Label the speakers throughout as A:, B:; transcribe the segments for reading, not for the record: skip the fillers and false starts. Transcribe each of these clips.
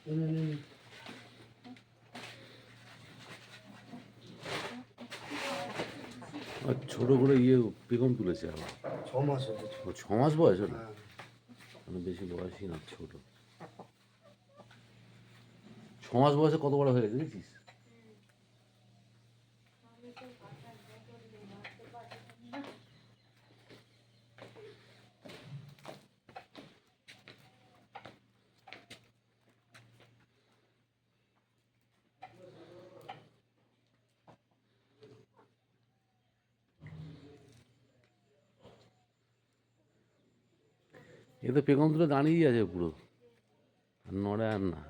A: আর ছোট করে বেগম তুলেছে আবার
B: 6 মাস হয়েছে।
A: 6 মাস বয়স ওটা,
B: হ্যাঁ।
A: মানে বেশি বয়সই না, ছোট। 6 মাস বয়সে কত বড় হয়ে গেছে দেখছিস? এ তো পেগম তুলে দাঁড়িয়েই আছে পুরো, আর নড়ে আর না।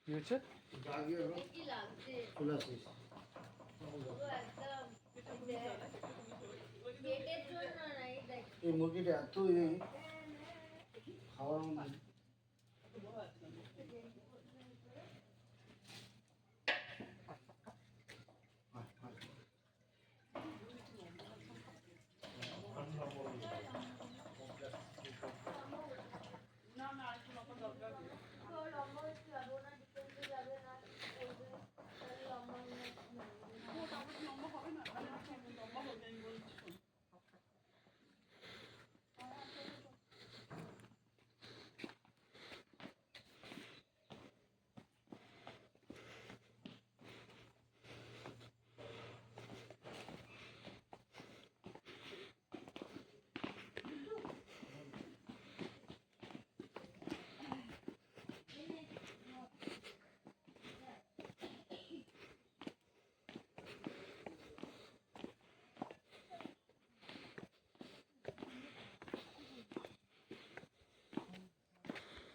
A: কি হচ্ছে?
B: এই মুরগিটা এত খাওয়ার